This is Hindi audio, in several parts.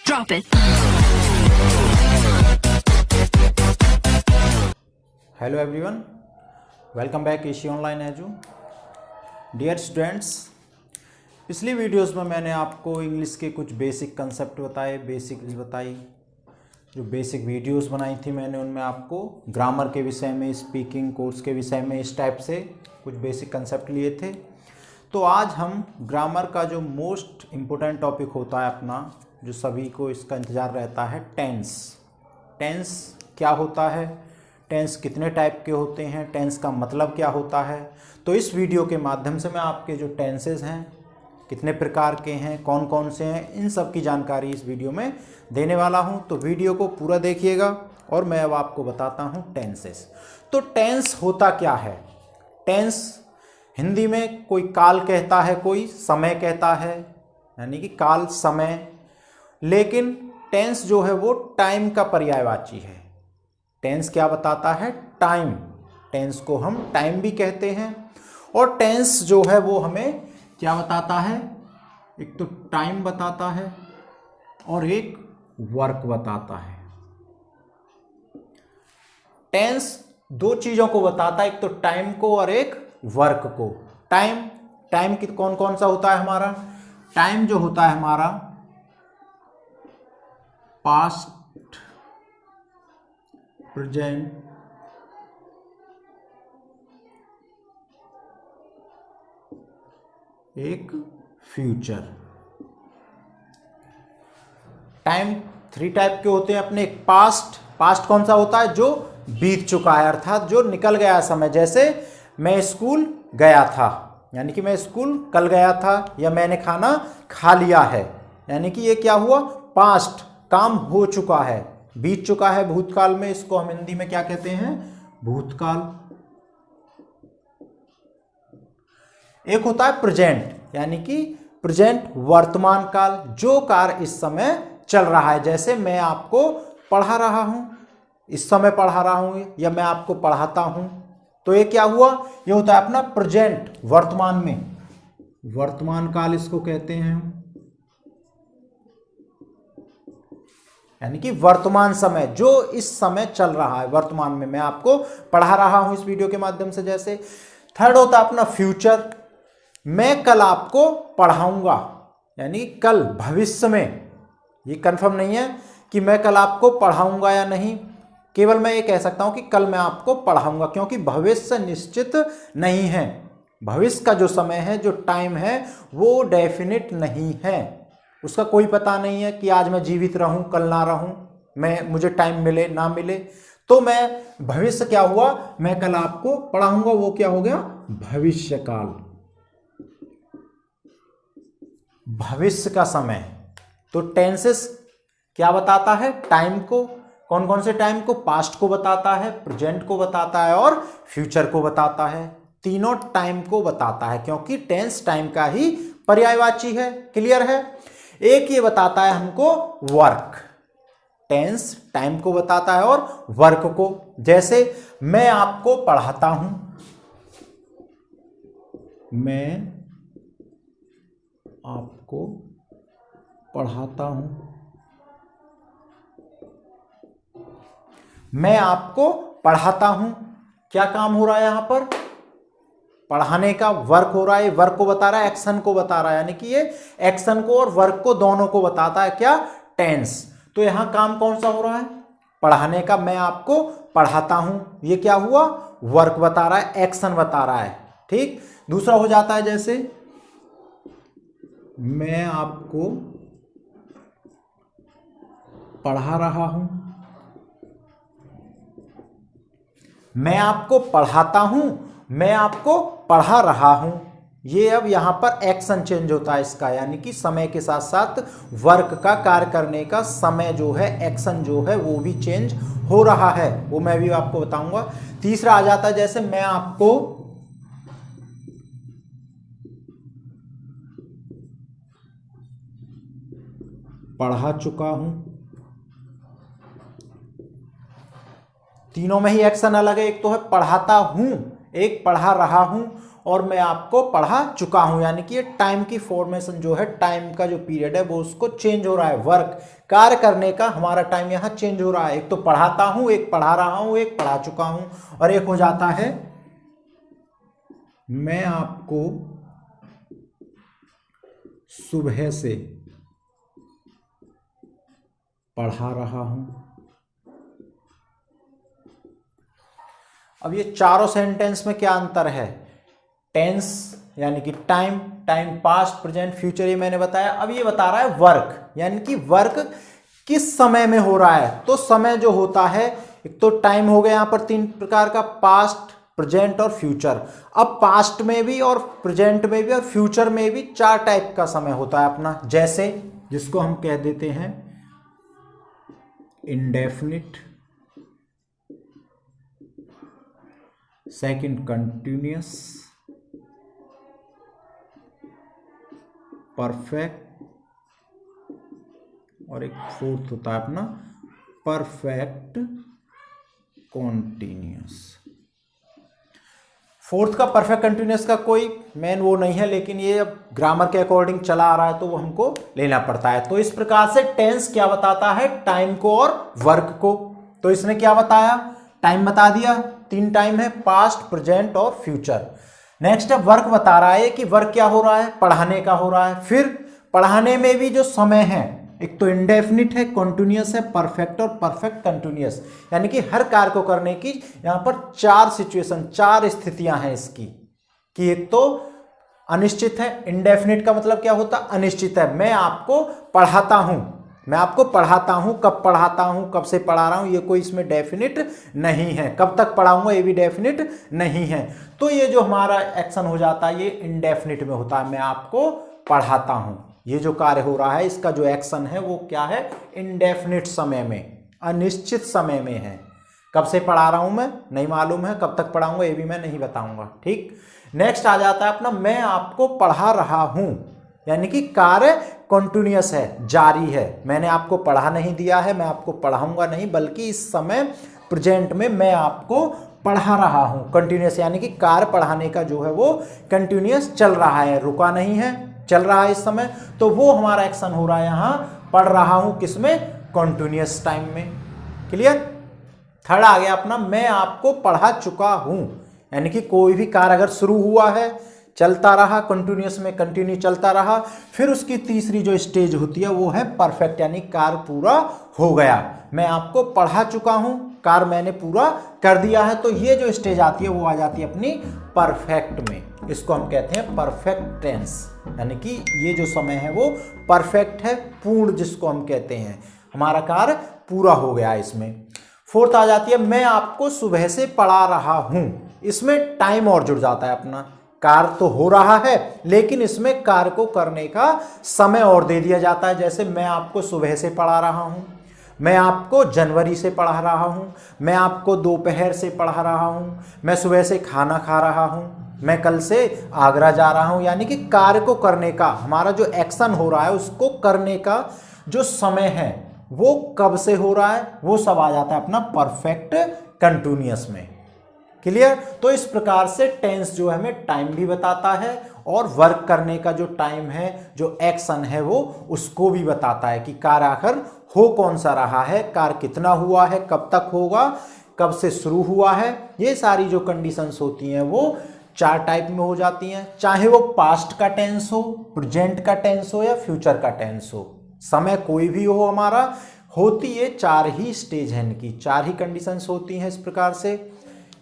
Drop it. Hello everyone, welcome back Eshi online edu. Dear students, पिछली वीडियोस में मैंने आपको इंग्लिश के कुछ बेसिक कंसेप्ट बताए, बेसिक्स बताई। जो बेसिक वीडियोस बनाई थी मैंने उनमें आपको ग्रामर के विषय में, स्पीकिंग कोर्स के विषय में इस टाइप से कुछ बेसिक कंसेप्ट लिए थे। तो आज हम ग्रामर का जो मोस्ट इम्पोर्टेंट टॉपिक होता है अपना, जो सभी को इसका इंतज़ार रहता है, टेंस। टेंस क्या होता है, टेंस कितने टाइप के होते हैं, टेंस का मतलब क्या होता है। तो इस वीडियो के माध्यम से मैं आपके जो टेंसेस हैं, कितने प्रकार के हैं, कौन कौन से हैं, इन सब की जानकारी इस वीडियो में देने वाला हूं। तो वीडियो को पूरा देखिएगा और मैं अब आपको बताता हूं टेंसेस। तो टेंस होता क्या है। टेंस हिंदी में कोई काल कहता है, कोई समय कहता है, यानी कि काल, समय। लेकिन टेंस जो है वो टाइम का पर्यायवाची है। टेंस क्या बताता है, टाइम। टेंस को हम टाइम भी कहते हैं। और टेंस जो है वो हमें क्या बताता है, एक तो टाइम बताता है और एक वर्क बताता है। टेंस दो चीजों को बताता है, एक तो टाइम को और एक वर्क को। टाइम की कौन कौन सा होता है हमारा, टाइम जो होता है हमारा पास्ट, प्रेजेंट, एक फ्यूचर। टाइम थ्री टाइप के होते हैं अपने। एक पास्ट कौन सा होता है, जो बीत चुका है, अर्थात जो निकल गया समय। जैसे मैं स्कूल गया था, यानी कि मैं स्कूल कल गया था, या मैंने खाना खा लिया है, यानी कि ये क्या हुआ, पास्ट, काम हो चुका है, बीत चुका है भूतकाल में। इसको हम हिंदी में क्या कहते हैं, भूतकाल। एक होता है प्रेजेंट, यानी कि प्रेजेंट, वर्तमान काल, जो कार्य इस समय चल रहा है। जैसे मैं आपको पढ़ा रहा हूं, इस समय पढ़ा रहा हूं, या मैं आपको पढ़ाता हूं, तो ये क्या हुआ, ये होता है अपना प्रेजेंट, वर्तमान में, वर्तमान काल इसको कहते हैं। यानी कि वर्तमान समय, जो इस समय चल रहा है, वर्तमान में मैं आपको पढ़ा रहा हूं इस वीडियो के माध्यम से। जैसे थर्ड होता है अपना फ्यूचर, मैं कल आपको पढ़ाऊंगा, यानी कल, भविष्य में। ये कंफर्म नहीं है कि मैं कल आपको पढ़ाऊंगा या नहीं, केवल मैं ये कह सकता हूं कि कल मैं आपको पढ़ाऊंगा, क्योंकि भविष्य निश्चित नहीं है। भविष्य का जो समय है, जो टाइम है, वो डेफिनिट नहीं है। उसका कोई पता नहीं है कि आज मैं जीवित रहूं, कल ना रहूं, मुझे टाइम मिले ना मिले। तो मैं भविष्य क्या हुआ, मैं कल आपको पढ़ाऊंगा, वो क्या हो गया, भविष्य काल, भविष्य का समय। तो टेंसेस क्या बताता है, टाइम को। कौन कौन से टाइम को, पास्ट को बताता है, प्रेजेंट को बताता है और फ्यूचर को बताता है। तीनों टाइम को बताता है, क्योंकि टेंस टाइम का ही पर्यायवाची है। क्लियर है। एक ये बताता है हमको वर्क। टेंस टाइम को बताता है और वर्क को। जैसे मैं आपको पढ़ाता हूं, मैं आपको पढ़ाता हूं, मैं आपको पढ़ाता हूं। क्या काम हो रहा है यहां पर, पढ़ाने का वर्क हो रहा है। वर्क को बता रहा है, एक्शन को बता रहा है, यानी कि ये एक्शन को और वर्क को दोनों को बताता है क्या, टेंस। तो यहां काम कौन सा हो रहा है, पढ़ाने का। मैं आपको पढ़ाता हूं, ये क्या हुआ, वर्क बता रहा है, एक्शन बता रहा है। ठीक। दूसरा हो जाता है, जैसे मैं आपको पढ़ा रहा हूं, मैं आपको पढ़ाता हूं, मैं आपको पढ़ा रहा हूं। ये अब यहां पर एक्शन चेंज होता है इसका, यानी कि समय के साथ साथ वर्क का, कार्य करने का समय जो है, एक्शन जो है, वो भी चेंज हो रहा है। वो मैं भी आपको बताऊंगा। तीसरा आ जाता है, जैसे मैं आपको पढ़ा चुका हूं। तीनों में ही एक्शन अलग है। एक तो है पढ़ाता हूं, एक पढ़ा रहा हूं, और मैं आपको पढ़ा चुका हूं, यानी कि ये टाइम की फॉर्मेशन जो है, टाइम का जो पीरियड है वो उसको चेंज हो रहा है। वर्क, कार्य करने का हमारा टाइम यहाँ चेंज हो रहा है। एक तो पढ़ाता हूं, एक पढ़ा रहा हूं, एक पढ़ा चुका हूं, और एक हो जाता है मैं आपको सुबह से पढ़ा रहा हूं। अब ये चारों सेंटेंस में क्या अंतर है? टेंस यानी कि time, time past, present, future, ये मैंने बताया। अब ये बता रहा है वर्क, यानी कि वर्क किस समय में हो रहा है। तो समय जो होता है, एक तो टाइम हो गया यहां पर 3 प्रकार का, पास्ट, प्रेजेंट और फ्यूचर। अब पास्ट में भी और प्रेजेंट में भी और फ्यूचर में भी 4 टाइप का समय होता है अपना, जैसे जिसको हम कह देते हैं इंडेफिनिट, सेकंड कंटिन्यूअस, परफेक्ट, और एक फोर्थ होता है अपना परफेक्ट कॉन्टिन्यूअस। फोर्थ का परफेक्ट कंटिन्यूअस का कोई मेन वो नहीं है, लेकिन ये अब ग्रामर के अकॉर्डिंग चला आ रहा है तो वो हमको लेना पड़ता है। तो इस प्रकार से टेंस क्या बताता है? टाइम को और वर्क को। तो इसने क्या बताया? टाइम बता दिया, 3 टाइम है, पास्ट, प्रेजेंट और फ्यूचर। नेक्स्ट अब वर्क बता रहा है कि वर्क क्या हो रहा है? पढ़ाने का हो रहा है। फिर पढ़ाने में भी जो समय है, एक तो इंडेफिनिट है, कॉन्टिन्यूअस है, परफेक्ट और परफेक्ट कंटिन्यूअस, यानी कि हर कार्य को करने की यहां पर 4 सिचुएशन, 4 स्थितियां हैं इसकी। कि एक तो अनिश्चित है, इंडेफिनिट का मतलब क्या होता है? अनिश्चित है। मैं आपको पढ़ाता हूं, मैं आपको पढ़ाता हूं, कब पढ़ाता हूं, कब से पढ़ा रहा हूं, ये कोई इसमें डेफिनिट नहीं है। कब तक पढ़ाऊंगा ये भी डेफिनिट नहीं है। तो ये जो हमारा एक्शन हो जाता है ये इंडेफिनिट में होता है। मैं आपको पढ़ाता हूं, ये जो कार्य हो रहा है इसका जो एक्शन है वो क्या है? इंडेफिनिट समय में, अनिश्चित समय में है। कब से पढ़ा रहा हूं मैं नहीं मालूम है, कब तक पढ़ाऊंगा ये भी मैं नहीं बताऊंगा। ठीक, नेक्स्ट आ जाता है अपना मैं आपको पढ़ा रहा हूं, यानी कि कार्य कॉन्टिन्यूअस है, जारी है। मैंने आपको पढ़ा नहीं दिया है, मैं आपको पढ़ाऊंगा नहीं, बल्कि इस समय प्रेजेंट में मैं आपको पढ़ा रहा हूं। कंटिन्यूअस यानी कि कार्य पढ़ाने का जो है वो कंटिन्यूअस चल रहा है, रुका नहीं है, चल रहा है इस समय। तो वो हमारा एक्शन हो रहा है यहां, पढ़ रहा हूं, किसमें? कॉन्टिन्यूअस टाइम में। क्लियर? थर्ड आ गया अपना मैं आपको पढ़ा चुका हूं, यानी कि कोई भी कार्य अगर शुरू हुआ है, चलता रहा, कंटिन्यूअस में कंटिन्यू चलता रहा, फिर उसकी तीसरी जो स्टेज होती है वो है परफेक्ट, यानी कार्य पूरा हो गया। मैं आपको पढ़ा चुका हूं, कार्य मैंने पूरा कर दिया है। तो ये जो स्टेज आती है वो आ जाती है अपनी परफेक्ट में। इसको हम कहते हैं परफेक्ट टेंस, यानी कि ये जो समय है वो परफेक्ट है, पूर्ण जिसको हम कहते हैं, हमारा कार्य पूरा हो गया इसमें। फोर्थ आ जाती है मैं आपको सुबह से पढ़ा रहा हूं। इसमें टाइम और जुड़ जाता है अपना, कार्य तो हो रहा है लेकिन इसमें कार्य को करने का समय और दे दिया जाता है। जैसे मैं आपको सुबह से पढ़ा रहा हूं, मैं आपको जनवरी से पढ़ा रहा हूं, मैं आपको दोपहर से पढ़ा रहा हूं, मैं सुबह से खाना खा रहा हूं, मैं कल से आगरा जा रहा हूं। यानी कि कार्य को करने का, हमारा जो एक्शन हो रहा है उसको करने का जो समय है वो कब से हो रहा है, वो सब आ जाता है अपना परफेक्ट कंटिन्यूअस में। क्लियर? तो इस प्रकार से टेंस जो है हमें टाइम भी बताता है और वर्क करने का जो टाइम है, जो एक्शन है, वो उसको भी बताता है कि कार्य आखिर हो कौन सा रहा है, कार्य कितना हुआ है, कब तक होगा, कब से शुरू हुआ है। ये सारी जो कंडीशंस होती हैं वो 4 टाइप में हो जाती हैं, चाहे वो पास्ट का टेंस हो, प्रेजेंट का टेंस हो या फ्यूचर का टेंस हो। समय कोई भी हो हमारा, होती है 4 ही स्टेज हैं इनकी, 4 ही कंडीशंस होती हैं। इस प्रकार से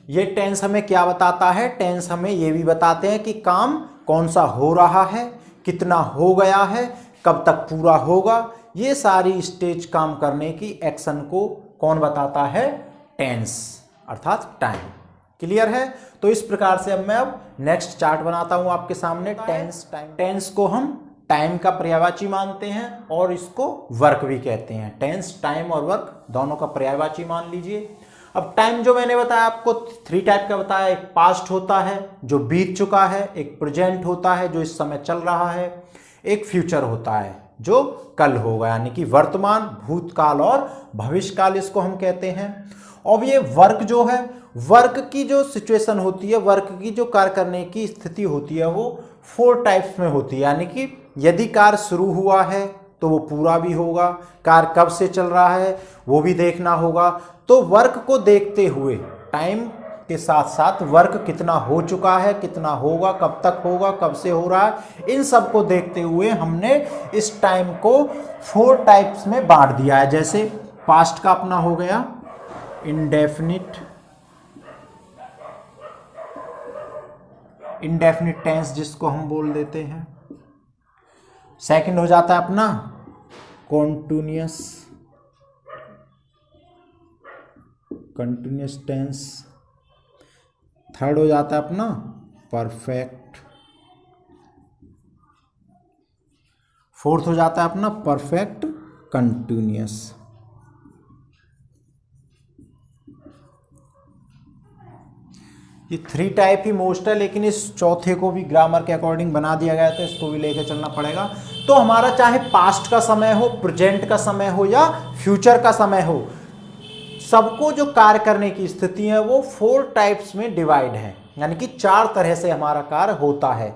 ये टेंस हमें क्या बताता है? टेंस हमें ये भी बताते हैं कि काम कौन सा हो रहा है, कितना हो गया है, कब तक पूरा होगा। ये सारी स्टेज काम करने की एक्शन को कौन बताता है? टेंस, अर्थात टाइम। क्लियर है? तो इस प्रकार से अब मैं नेक्स्ट चार्ट बनाता हूं आपके सामने। टेंस, टाइम, टेंस को हम टाइम का पर्यायवाची मानते हैं और इसको वर्क भी कहते हैं। टेंस, टाइम और वर्क दोनों का पर्यायवाची मान लीजिए। अब टाइम जो मैंने बताया आपको 3 टाइप का बताया, एक पास्ट होता है जो बीत चुका है, एक प्रेजेंट होता है जो इस समय चल रहा है, एक फ्यूचर होता है जो कल होगा, यानी कि वर्तमान, भूतकाल और भविष्यकाल इसको हम कहते हैं। अब ये वर्क जो है वर्क की जो सिचुएशन होती है, वर्क की जो कार्य करने की स्थिति होती है, वो 4 टाइप्स में होती है। यानी कि यदि कार्य शुरू हुआ है तो वो पूरा भी होगा, कार्य कब से चल रहा है वो भी देखना होगा। तो वर्क को देखते हुए, टाइम के साथ साथ वर्क कितना हो चुका है, कितना होगा, कब तक होगा, कब से हो रहा है, इन सब को देखते हुए हमने इस टाइम को 4 टाइप्स में बांट दिया है। जैसे पास्ट का अपना हो गया इंडेफिनिट टेंस, जिसको हम बोल देते हैं। सेकंड हो जाता है अपना कॉन्टिन्यूअस टेंस। थर्ड हो जाता है अपना परफेक्ट। फोर्थ हो जाता है अपना परफेक्ट कंटिन्यूअस। ये 3 टाइप ही मोस्ट है, लेकिन इस चौथे को भी ग्रामर के अकॉर्डिंग बना दिया गया था, इसको भी लेके चलना पड़ेगा। तो हमारा चाहे पास्ट का समय हो, प्रेजेंट का समय हो या फ्यूचर का समय हो, सबको जो कार्य करने की स्थिति है वो 4 टाइप्स में डिवाइड है। यानी कि 4 तरह से हमारा कार्य होता है।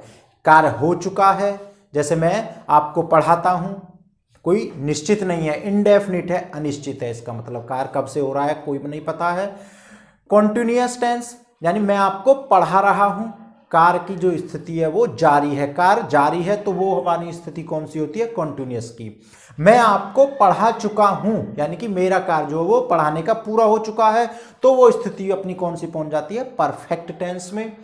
कार्य हो चुका है, जैसे मैं आपको पढ़ाता हूं, कोई निश्चित नहीं है, इनडेफिनिट है, अनिश्चित है। इसका मतलब कार्य कब से हो रहा है कोई नहीं पता है। कॉन्टिन्यूअस टेंस, यानी मैं आपको पढ़ा रहा हूं, कार्य की जो स्थिति है वो जारी है, कार्य जारी है, तो वो हमारी स्थिति कौन सी होती है, कॉन्टिन्यूअस की। मैं आपको पढ़ा चुका हूं, यानी कि मेरा कार्य जो है वो पढ़ाने का पूरा हो चुका है, तो वो स्थिति अपनी कौन सी पहुंच जाती है, परफेक्ट टेंस में।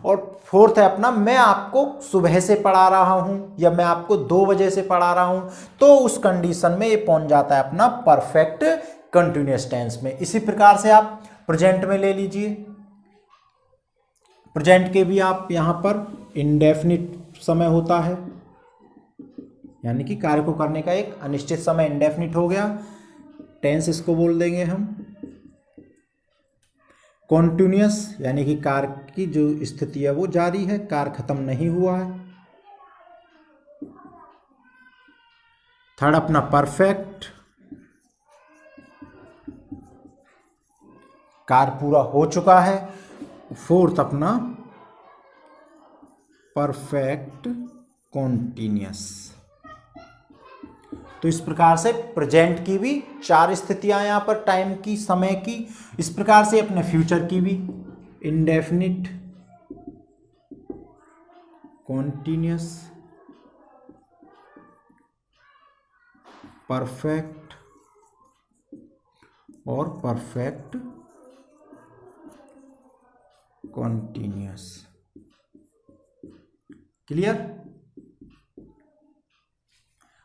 और फोर्थ है अपना मैं आपको सुबह से पढ़ा रहा हूं या मैं आपको 2 बजे से पढ़ा रहा हूं, तो उस कंडीशन में ये पहुंच जाता है अपना परफेक्ट कंटिन्यूअस टेंस में। इसी प्रकार से आप प्रेजेंट में ले लीजिए, प्रेजेंट के भी आप यहां पर इंडेफिनिट समय होता है, यानी कि कार्य को करने का एक अनिश्चित समय इंडेफिनिट हो गया, टेंस इसको बोल देंगे हम। कॉन्टिन्यूअस, यानी कि कार्य की जो स्थिति है वो जारी है, कार्य खत्म नहीं हुआ है। थर्ड अपना परफेक्ट, कार्य पूरा हो चुका है। फोर्थ अपना परफेक्ट कॉन्टिन्यूअस। तो इस प्रकार से प्रेजेंट की भी 4 स्थितियां यहां पर टाइम की, समय की। इस प्रकार से अपने फ्यूचर की भी इंडेफिनिट, कॉन्टिन्यूअस, परफेक्ट और परफेक्ट कॉन्टिन्यूअस। क्लियर?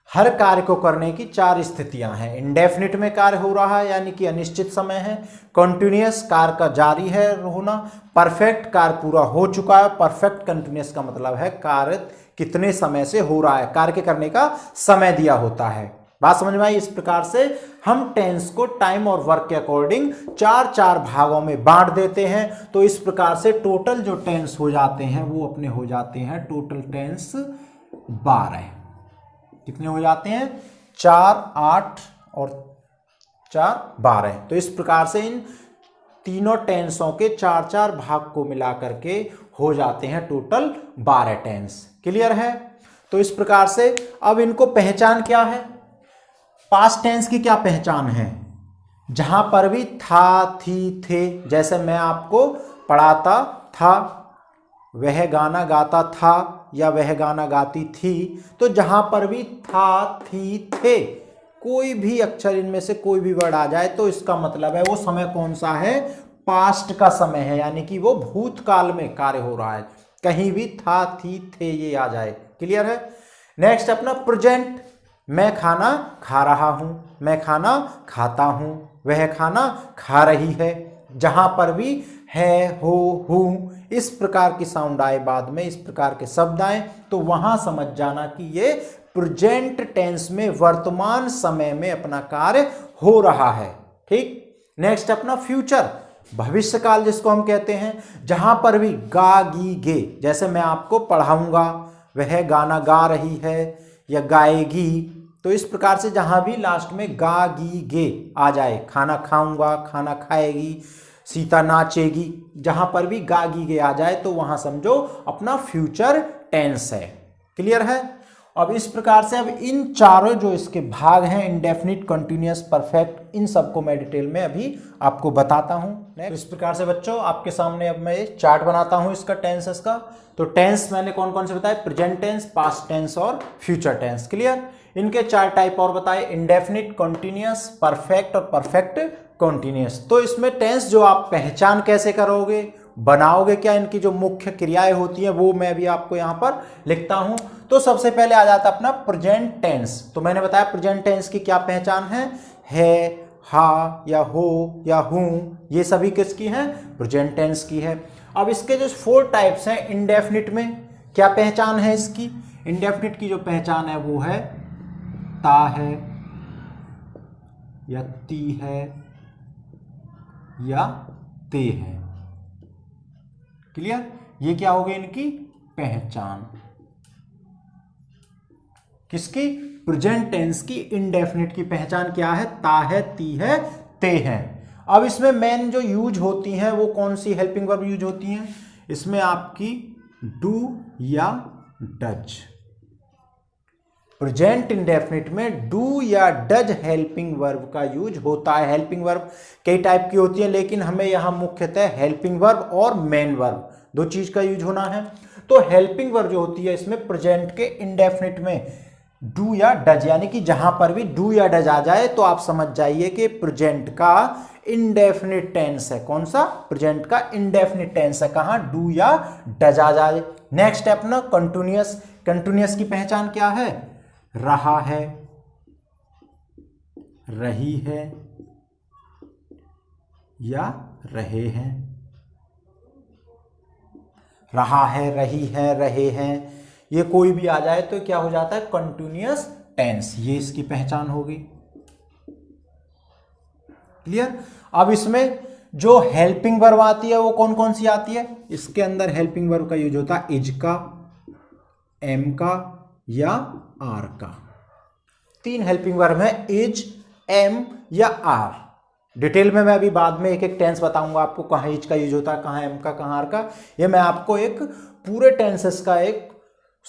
हर कार्य को करने की 4 स्थितियां हैं। इंडेफिनिट में कार्य हो रहा है, यानी कि अनिश्चित समय है। कॉन्टिन्यूअस, कार्य का जारी है होना। परफेक्ट, कार्य पूरा हो चुका है। परफेक्ट कंटिन्यूअस का मतलब है कार्य कितने समय से हो रहा है, कार्य के करने का समय दिया होता है। बात समझ में आई? इस प्रकार से हम टेंस को टाइम और वर्क के अकॉर्डिंग 4 भागों में बांट देते हैं। तो इस प्रकार से टोटल जो टेंस हो जाते हैं वो अपने हो जाते हैं टोटल टेंस 12। कितने हो जाते हैं? 4, 8 और 4, 12। तो इस प्रकार से इन तीनों टेंसों के 4 भाग को मिला करके हो जाते हैं टोटल 12 टेंस। क्लियर है? तो इस प्रकार से अब इनको पहचान क्या है? पास्ट टेंस की क्या पहचान है? जहां पर भी था, थी, थे, जैसे मैं आपको पढ़ाता था, वह गाना गाता था या वह गाना गाती थी, तो जहां पर भी था, थी, थे, कोई भी अक्षर इनमें से कोई भी वर्ड आ जाए तो इसका मतलब है वो समय कौन सा है? पास्ट का समय है, यानी कि वो भूतकाल में कार्य हो रहा है। कहीं भी था, थी, थे ये आ जाए। क्लियर है? नेक्स्ट अपना प्रेजेंट। मैं खाना खा रहा हूं, मैं खाना खाता हूं, वह खाना खा रही है। जहां पर भी है, हो, हूं, इस प्रकार की साउंड आए बाद में, इस प्रकार के शब्द आए, तो वहां समझ जाना कि ये प्रेजेंट टेंस में वर्तमान समय में अपना कार्य हो रहा है। ठीक। नेक्स्ट अपना फ्यूचर, भविष्य काल जिसको हम कहते हैं। जहां पर भी गा, गी, गे, जैसे मैं आपको पढ़ाऊंगा, वह गाना गा रही है या गाएगी, तो इस प्रकार से जहां भी लास्ट में गा, गी, गे आ जाए, खाना खाऊंगा, खाना खाएगी, सीता नाचेगी, जहां पर भी गागी गे आ जाए तो वहां समझो अपना फ्यूचर टेंस है। क्लियर है। अब इस प्रकार से अब इन चारों जो इसके भाग हैं, इंडेफिनिट, कंटिन्यूअस, परफेक्ट, इन सबको मैं डिटेल में अभी आपको बताता हूं। तो इस प्रकार से बच्चों आपके सामने अब मैं चार्ट बनाता हूं इसका, टेंसेस का। तो टेंस मैंने कौन कौन से बताए, प्रेजेंट टेंस, पास्ट टेंस और फ्यूचर टेंस। क्लियर। इनके 4 टाइप और बताए, इंडेफिनिट, कंटिन्यूअस, परफेक्ट और परफेक्ट कंटिन्यूअस। तो इसमें टेंस जो आप पहचान कैसे करोगे, बनाओगे क्या, इनकी जो मुख्य क्रियाएं होती हैं वो मैं भी आपको यहां पर लिखता हूं। तो सबसे पहले आ जाता अपना प्रेजेंट टेंस। तो मैंने बताया प्रेजेंट टेंस की क्या पहचान है, हा या हो या हूं, ये सभी किसकी हैं, प्रेजेंट टेंस की है। अब इसके जो 4 टाइप्स हैं, इंडेफिनिट में क्या पहचान है इसकी, इंडेफिनिट की जो पहचान है वो है ता है या ती है या ते है। क्लियर। ये क्या हो गई इनकी पहचान, किसकी, प्रेजेंट टेंस की इंडेफिनिट की पहचान क्या है, ता है, ती है, ते है। अब इसमें मेन जो यूज होती हैं वो कौन सी हेल्पिंग वर्ब यूज होती हैं, इसमें आपकी डू या डज। प्रेजेंट इंडेफिनिट में डू या डज हेल्पिंग वर्ब का यूज होता है। हेल्पिंग वर्ब कई टाइप की होती है, लेकिन हमें यहां मुख्यतः हेल्पिंग वर्ब और मेन वर्ब 2 चीज का यूज होना है। तो हेल्पिंग वर्ब जो होती है इसमें प्रेजेंट के इंडेफिनिट में डू या डज, यानी कि जहां पर भी डू या डज आ जाए तो आप समझ जाइए कि प्रेजेंट का इंडेफिनिट टेंस है। कौन सा, प्रेजेंट का इंडेफिनिट टेंस है, कहां, डू या डज आ जाए। नेक्स्ट है अपना कंटिन्यूअस। कंटिन्यूअस की पहचान क्या है, रहा है, रही है या रहे हैं। रहा है, रही है, रहे हैं, ये कोई भी आ जाए तो क्या हो जाता है, कंटिन्यूअस टेंस। ये इसकी पहचान होगी। क्लियर। अब इसमें जो हेल्पिंग वर्ब आती है वो कौन कौन सी आती है, इसके अंदर हेल्पिंग वर्ब का यूज होता है इज का, एम का या आर का। 3 हेल्पिंग वर्ब है, इज, एम या आर। डिटेल में मैं अभी बाद में एक एक टेंस बताऊंगा आपको, कहाँ इज का यूज होता है, कहाँ एम का, कहाँ आर का। ये मैं आपको एक पूरे टेंसेस का एक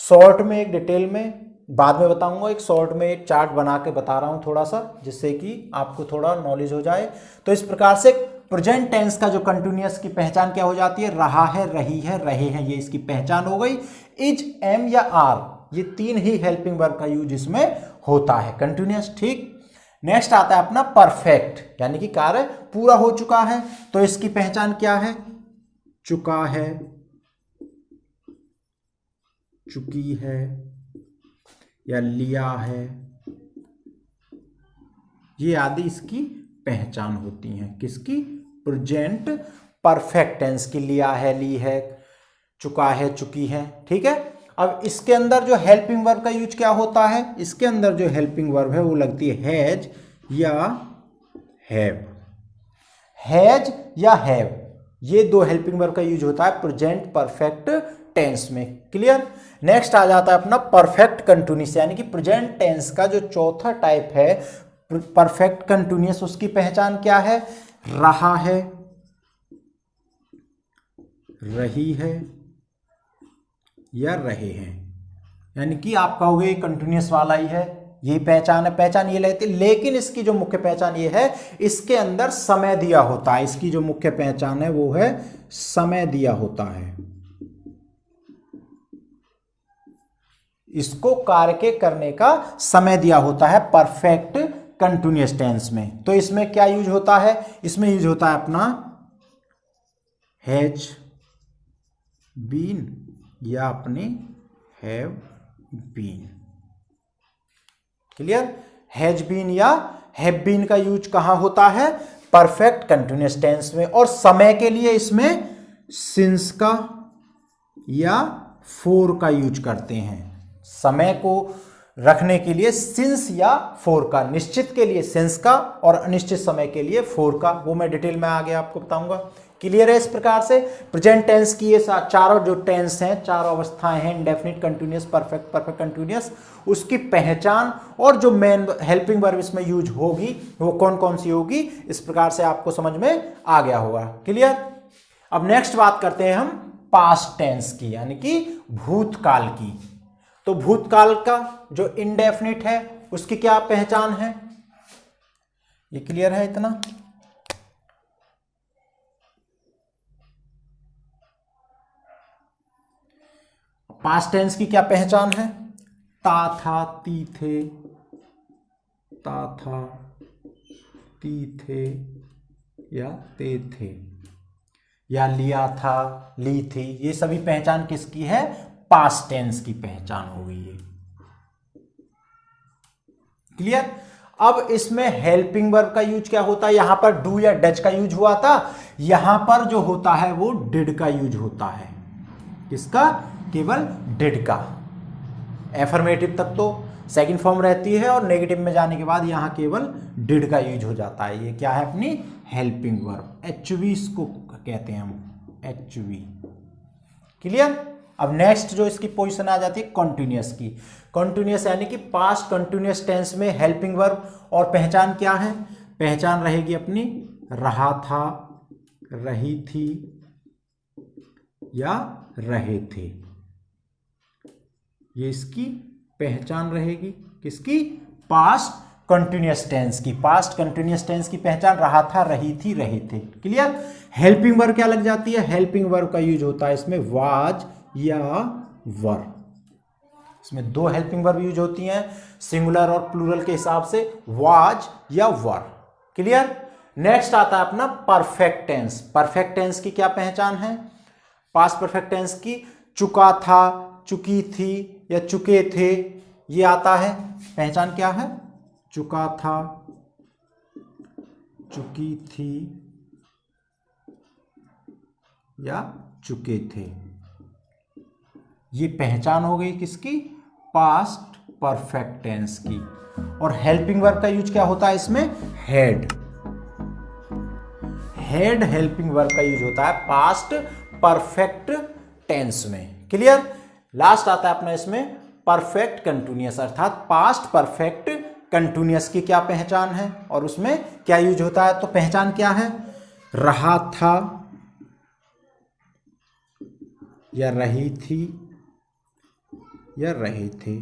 शॉर्ट में, एक डिटेल में बाद में बताऊंगा। एक शॉर्ट में एक चार्ट बना के बता रहा हूं थोड़ा सा, जिससे कि आपको थोड़ा नॉलेज हो जाए। तो इस प्रकार से प्रेजेंट टेंस का जो कंटिन्यूअस की पहचान क्या हो जाती है, रहा है, रही है, रहे हैं, ये इसकी पहचान हो गई। इज, एम या आर, ये 3 ही हेल्पिंग वर्ब का यूज इसमें होता है कंटिन्यूअस। ठीक। नेक्स्ट आता है अपना परफेक्ट, यानी कि कार्य पूरा हो चुका है। तो इसकी पहचान क्या है, चुका है, चुकी है या लिया है, ये आदि इसकी पहचान होती हैं। किसकी, प्रेजेंट परफेक्ट टेंस की, लिया है, ली है, चुका है, चुकी है। ठीक है। अब इसके अंदर जो हेल्पिंग वर्ब का यूज क्या होता है, इसके अंदर जो हेल्पिंग वर्ब है वो लगती है हैज या हैव। हैज या हैव, ये 2 हेल्पिंग वर्ब का यूज होता है प्रेजेंट परफेक्ट टेंस में। क्लियर। नेक्स्ट आ जाता है अपना परफेक्ट कंटिन्यूअस, यानी कि प्रेजेंट टेंस का जो चौथा टाइप है परफेक्ट कंटिन्यूअस, उसकी पहचान क्या है, रहा है, रही है या रहे हैं। यानी कि आप कहोगे कंटिन्यूअस वाला ही है, यही पहचान है, पहचान ये लेती, लेकिन इसकी जो मुख्य पहचान ये है, इसके अंदर समय दिया होता है। इसकी जो मुख्य पहचान है वो है समय दिया होता है। इसको कार्य के करने का समय दिया होता है परफेक्ट कंटिन्यूअस टेंस में। तो इसमें क्या यूज होता है, इसमें यूज होता है अपना हैज बीन या अपने have been. Clear. Has been या हैव बीन का यूज कहां होता है, परफेक्ट कंटिन्यूअस टेंस में। और समय के लिए इसमें सिंस का या फोर का यूज करते हैं। समय को रखने के लिए सिंस या फोर का, निश्चित के लिए सिंस का और अनिश्चित समय के लिए फोर का। वो मैं डिटेल में आगे आपको बताऊंगा क्लियर है? इस प्रकार से प्रेजेंट टेंस की ये चारों जो टेंस हैं, चारों अवस्थाएं हैं, indefinite, continuous, perfect, perfect continuous, उसकी पहचान और जो मेन हेल्पिंग वर्ब इसमें यूज होगी वो कौन कौन सी होगी, इस प्रकार से आपको समझ में आ गया होगा। क्लियर? अब नेक्स्ट बात करते हैं हम पास्ट टेंस की, यानी कि भूतकाल की। तो भूतकाल का जो इंडेफिनिट है उसकी क्या पहचान है, ये क्लियर है इतना? पास्ट टेंस की क्या पहचान है? ता था, ती थे, ता था, ती थे या ते थे, या लिया था, ली थी, ये सभी पहचान किसकी है? पास्ट टेंस की पहचान हो गई है। क्लियर? अब इसमें हेल्पिंग वर्ब का यूज क्या होता है? यहां पर डू या डज का यूज हुआ था, यहां पर जो होता है वो डिड का यूज होता है। किसका? केवल डिड का। एफर्मेटिव तक तो सेकंड फॉर्म रहती है और नेगेटिव में जाने के बाद यहां केवल डिड का यूज हो जाता है। ये क्या है? अपनी हेल्पिंग वर्ब, एचवी इसको कहते हैं हम, एचवी। क्लियर? अब नेक्स्ट जो इसकी पोजीशन आ जाती है कॉन्टिन्यूअस की। कॉन्टिन्यूअस यानी कि पास्ट कंटिन्यूअस टेंस में हेल्पिंग वर्ब और पहचान क्या है? पहचान रहेगी अपनी रहा था, रही थी या रहे थे, ये इसकी पहचान रहेगी। किसकी? पास्ट कंटिन्यूअस टेंस की। पास्ट कंटिन्यूअस टेंस की पहचान रहा था, रही थी, रहे थे। क्लियर? हेल्पिंग वर्ब क्या लग जाती है? हेल्पिंग वर्ब का यूज होता है इसमें वाज या वर। इसमें दो हेल्पिंग वर्ब यूज होती हैं सिंगुलर और प्लूरल के हिसाब से, वाज या वर। क्लियर? नेक्स्ट आता है अपना परफेक्ट टेंस। परफेक्ट टेंस की क्या पहचान है? पास्ट परफेक्ट टेंस की चुका था, चुकी थी या चुके थे, ये आता है। पहचान क्या है? चुका था, चुकी थी या चुके थे, ये पहचान हो गई किसकी? पास्ट परफेक्ट टेंस की। और हेल्पिंग वर्ब का यूज क्या होता है इसमें? हैड। हैड हेल्पिंग वर्ब का यूज होता है पास्ट परफेक्ट टेंस में। क्लियर? लास्ट आता है अपना इसमें परफेक्ट कंटिन्यूअस, अर्थात पास्ट परफेक्ट कंटिन्यूअस की क्या पहचान है और उसमें क्या यूज होता है? तो पहचान क्या है? रहा था या रही थी या रहे थे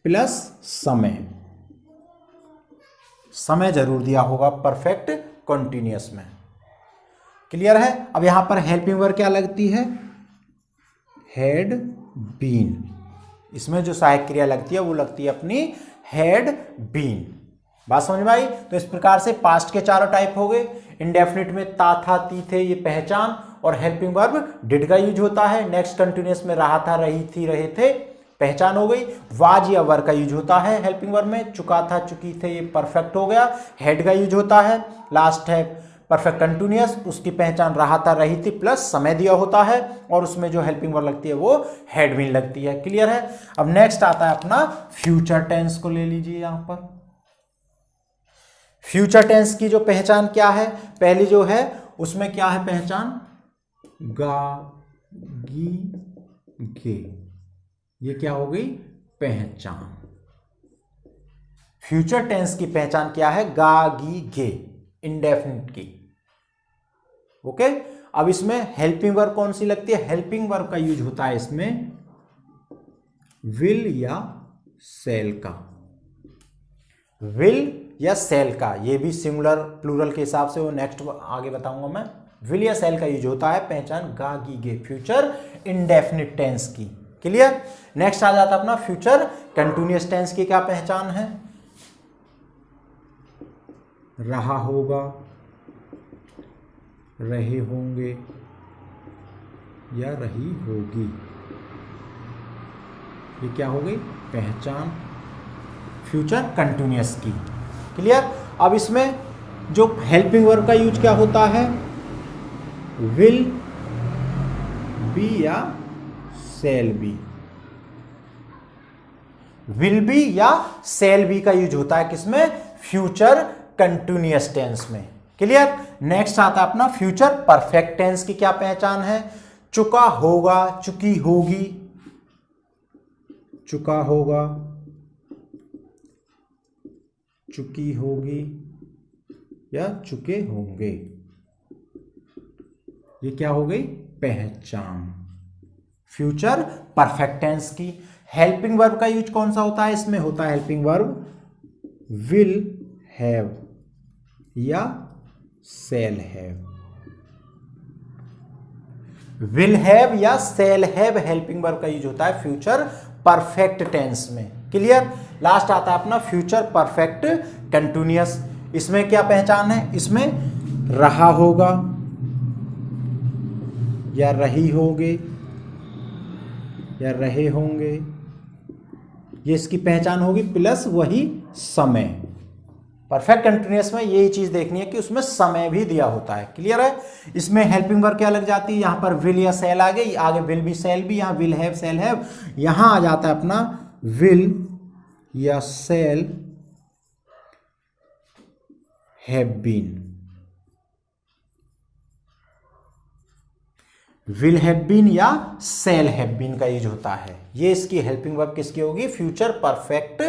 प्लस समय। समय जरूर दिया होगा परफेक्ट कंटिन्यूअस में। क्लियर है? अब यहां पर हेल्पिंग वर्ब क्या लगती है? Had been. इसमें जो सहायक क्रिया लगती है वो लगती है अपनी हैड बीन। बात समझ में आई? तो इस प्रकार से पास्ट के चारों टाइप हो गए। इंडेफिनिट में ता था, ती थे, ये पहचान और हेल्पिंग वर्ब डिड का यूज होता है। नेक्स्ट कंटिन्यूअस में रहा था, रही थी, रहे थे, पहचान हो गई। वाज या वर का यूज होता है हेल्पिंग वर्ब में। चुका था, चुकी थे, ये परफेक्ट हो गया। हेड का यूज होता है। लास्ट है परफेक्ट कंटिन्यूअस, उसकी पहचान रहा था, रही थी प्लस समय दिया होता है और उसमें जो हेल्पिंग वर्ब लगती है वो हैड बीन लगती है। क्लियर है? अब नेक्स्ट आता है अपना फ्यूचर टेंस को ले लीजिए। यहां पर फ्यूचर टेंस की जो पहचान क्या है? पहली जो है उसमें क्या है पहचान? गा, गी, गे, ये क्या हो गई? पहचान। फ्यूचर टेंस की पहचान क्या है? गा, गी, गे, इंडेफिनिट की। ओके? अब इसमें हेल्पिंग वर्ब कौन सी लगती है? हेल्पिंग वर्ब का यूज होता है इसमें विल या सेल का। विल या सेल का, ये भी सिंगुलर प्लूरल के हिसाब से वो नेक्स्ट आगे बताऊंगा मैं। विल या सेल का यूज होता है पहचान गा, गी, गे, फ्यूचर इंडेफिनिट टेंस की। क्लियर? नेक्स्ट आ जाता अपना फ्यूचर कंटिन्यूअस टेंस की क्या पहचान है? रहा होगा, रहे होंगे या रही होगी, ये क्या हो गई? पहचान फ्यूचर कंटिन्यूअस की। क्लियर? अब इसमें जो हेल्पिंग वर्ब का यूज क्या होता है? विल बी या सेल बी। विल बी या सेल बी का यूज होता है किसमें? फ्यूचर कंटिन्यूअस टेंस में। क्लियर। नेक्स्ट आता है अपना फ्यूचर परफेक्ट टेंस की क्या पहचान है? चुका होगा, चुकी होगी, चुका होगा, चुकी होगी या चुके होंगे, ये क्या हो गई? पहचान फ्यूचर परफेक्ट टेंस की। हेल्पिंग वर्ब का यूज कौन सा होता है? इसमें होता है हेल्पिंग वर्ब विल हैव या शैल हैव। विल हैव या शैल हैव हेल्पिंग वर्ब का यूज होता है फ्यूचर परफेक्ट टेंस में। क्लियर। लास्ट आता है अपना फ्यूचर परफेक्ट कंटिन्यूअस। इसमें क्या पहचान है? इसमें रहा होगा या रही होगे या रहे होंगे, ये इसकी पहचान होगी, प्लस वही समय। परफेक्ट कंटिन्यूअस में यही चीज देखनी है कि उसमें समय भी दिया होता है। क्लियर है। इसमें हेल्पिंग वर्ब क्या लग जाती है? यहां पर विल या सेल आ गई, आगे विल भी सेल भी, यहां विल हैव सेल हैव, यहां आ जाता है अपना विल या shall have been. Will have been या सेल हैव बीन का यूज होता है। ये इसकी हेल्पिंग वर्ब किसकी होगी? फ्यूचर परफेक्ट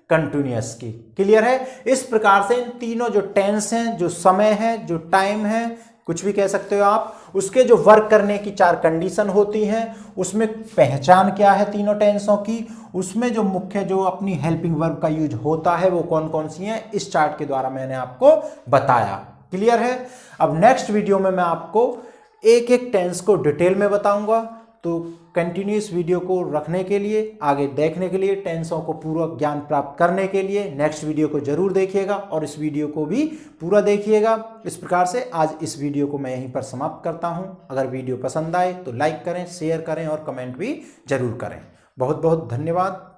कंटिन्यूअस की। क्लियर है। इस प्रकार से इन तीनों जो टेंस हैं, जो समय है, जो टाइम है, कुछ भी कह सकते हो आप, उसके जो वर्क करने की 4 कंडीशन होती हैं, उसमें पहचान क्या है तीनों टेंसों की, उसमें जो मुख्य जो अपनी हेल्पिंग वर्ब का यूज होता है वो कौन कौन सी हैं, इस चार्ट के द्वारा मैंने आपको बताया। क्लियर है। अब नेक्स्ट वीडियो में मैं आपको एक एक टेंस को डिटेल में बताऊंगा। तो कंटिन्यूस वीडियो को रखने के लिए, आगे देखने के लिए, टेंसों को पूरा ज्ञान प्राप्त करने के लिए नेक्स्ट वीडियो को जरूर देखिएगा और इस वीडियो को भी पूरा देखिएगा। इस प्रकार से आज इस वीडियो को मैं यहीं पर समाप्त करता हूं। अगर वीडियो पसंद आए तो लाइक करें, शेयर करें और कमेंट भी जरूर करें। बहुत बहुत धन्यवाद।